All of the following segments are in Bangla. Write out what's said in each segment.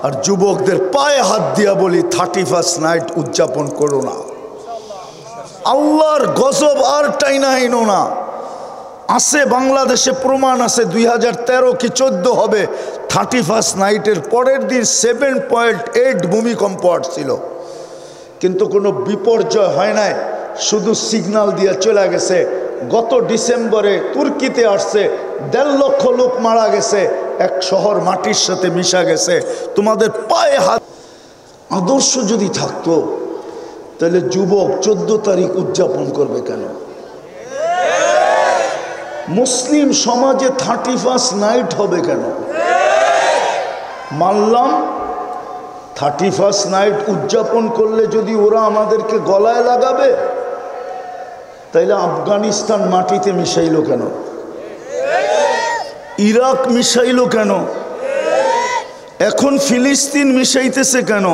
আর যুবকদের পায়ে হাত দিয়া বলি 31st নাইট উদযাপন করো না। আল্লাহর গজব আর টাইনা আইনো না। আছে বাংলাদেশে প্রমাণ আছে, 2013 কি 14 হবে 31st নাইটের পরের দিন 7.8 ভূমিকম্প আসছিল, কিন্তু কোনো বিপর্যয় হয় নাই, শুধু সিগন্যাল দিয়ে চলে গেছে। গত ডিসেম্বরে তুর্কিতে আসছে, 1.5 লক্ষ লোক মারা গেছে, এক শহর মাটির সাথে মিশা গেছে। তোমাদের পায়ে হাত। আদর্শ যদি থাকতো তাহলে যুবক 14 তারিখ উদযাপন করবে কেন? মুসলিম সমাজে 31st নাইট হবে কেন? মানলাম 31st নাইট উদযাপন করলে যদি ওরা আমাদেরকে গলায় লাগাবে, তাইলে আফগানিস্তান মাটিতে মিশাইলো কেন? ইরাক মিশাইলো কেন? এখন ফিলিস্তিন মিশাইতেছে কেন?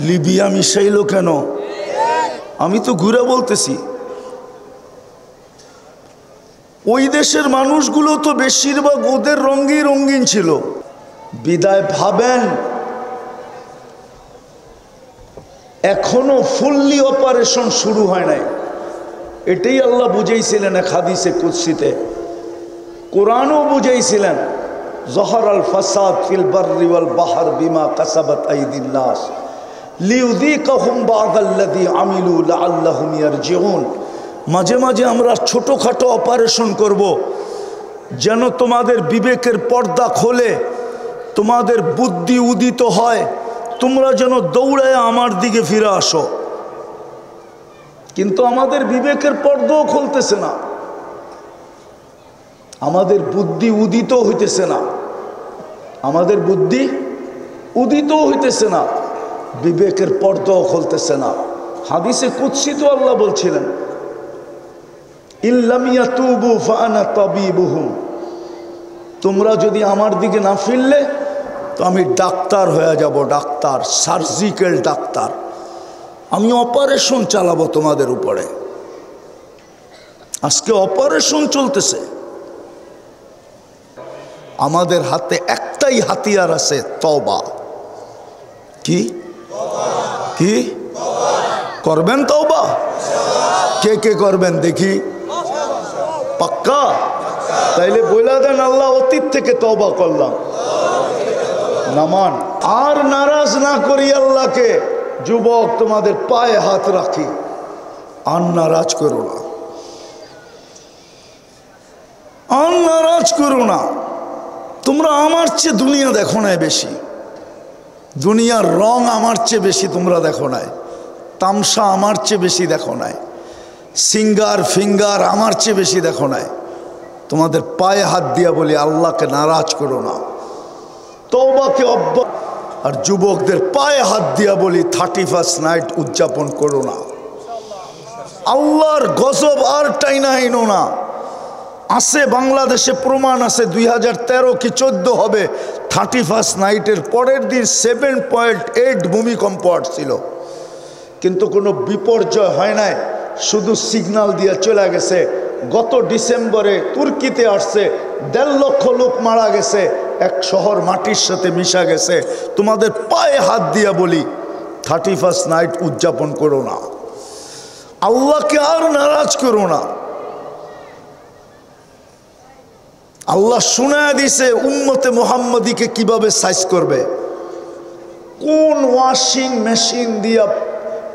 লিবিয়া মিশাইলো কেন? আমি তো ঘুরে বলতেছি, ওই দেশের মানুষগুলো তো বেশিরভাগ ওদের রঙেই রঙিন ছিল। বিদায় ভাবেন এখনো ফুললি অপারেশন শুরু হয় নাই। এটাই আল্লাহ বুঝাইছিলেন এক হাদিসে কুদসিতে, কোরআনও বুঝাইছিলেন, যহরাল ফাসাদ ফিল বাররি ওয়াল বাহর বিমা কাসাবাত আইদিন নাস লিউযীকাহুম বা'দাল্লাযী আমিলু লাআল্লাহুম ইয়ারজিউন। মাঝে মাঝে আমরা ছোটোখাটো অপারেশন করব, যেন তোমাদের বিবেকের পর্দা খোলে, তোমাদের বুদ্ধি উদিত হয়, তোমরা যেন দৌড়ায় আমার দিকে ফিরে আসো। কিন্তু আমাদের বিবেকের পর্দাও খুলতেছে না, আমাদের বুদ্ধি উদিত হইতেছে না, আমাদের বুদ্ধি উদিত হইতেছে না, বিবেকের পর্দাও খুলতেছে না। হাদিসে কুদসি তো আল্লাহ বলছিলেন, ইল্লাম ইয়াতুবু ফাআনা তাবিবুহুম, তোমরা যদি আমার দিকে না ফিরলে তো আমি ডাক্তার হয়ে যাব, ডাক্তার, সার্জিক্যাল ডাক্তার, আমি অপারেশন চালাবো তোমাদের উপরে। আজকে অপারেশন চলতেছে। আমাদের হাতে একটাই হাতিয়ার আছে, তওবা। কি কি করবেন? তওবা কে কে করবেন দেখি? পাক্কা? তাইলে বইলা দেন, আল্লাহ অতীত থেকে তওবা করলাম। নামান আর নারাজ না করি আল্লাহকে। যুবক তোমাদের পায়ে হাত রাখি, আর নারাজ করো না, আর নারাজ করো না। তোমরা আমার চেয়ে দুনিয়া দেখো নাই বেশি, দুনিয়ার রং আমার চেয়ে বেশি তোমরা দেখো নাই, তামসা আমার চেয়ে বেশি দেখো নাই, সিঙ্গার ফিঙ্গার আমার চেয়ে বেশি দেখো নাই। তোমাদের পায়ে হাত দিয়া বলি আল্লাহকে নারাজ করো না, তওবাকে আর যুবকদের পায়ে হাত দিয়া বলি 31st নাইট উদযাপন করো না। আল্লাহর গজব আর টাইনা আইনো না। আছে বাংলাদেশে প্রমাণ আছে, 2013 কি 14 হবে 31st নাইটের পরের দিন 7.8 ভূমিকম্প আসছিল, কিন্তু কোনো বিপর্যয় হয় নাই, শুধু সিগন্যাল দিয়ে চলে গেছে। গত ডিসেম্বরে তুর্কিতে আসছে, 1.5 লক্ষ লোক মারা গেছে, এক শহর মাটির সাথে মিশা গেছে। তোমাদের পায়ে হাত দিয়া বলি 31st নাইট উদযাপন করো না, আল্লাহকে আর নারাজ করো না। আল্লাহ শুনায়া দিছে উম্মতে মুহাম্মাদিকে কিভাবে সাইজ করবে, কোন ওয়াশিং মেশিন দিয়া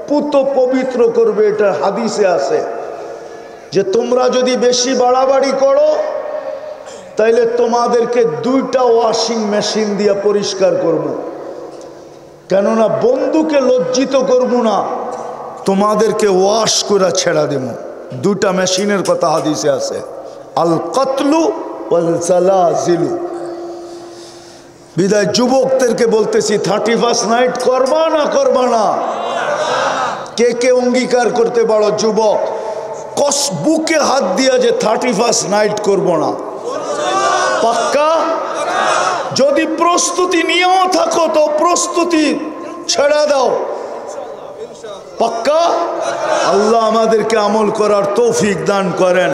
পুত পবিত্র করবে। এটা হাদিসে আছে যে তোমরা যদি বেশি বাড়াবাড়ি করো তাইলে তোমাদেরকে 2টা ওয়াশিং মেশিন দিয়া পরিষ্কার করব। কেননা বন্ধুকে লজ্জিত করব না, তোমাদেরকে ওয়াশ করে ছেড়া দেব। 2টা মেশিনের কথা হাদিসে আছে, আল কতলু ওয়াল সালাজিলু। বিদায় যুবকদেরকে বলতেছি 31st নাইট করবা না করবা না? কে কে অঙ্গীকার করতে পারো? যুবক বুকে হাত দিয়া যে 31st নাইট করব না, পাক্কা? যদি প্রস্তুতি নিয়েও থাকো তো প্রস্তুতি ছেড়ে দাও, পাক্কা? আল্লাহ আমাদেরকে আমল করার তৌফিক দান করেন।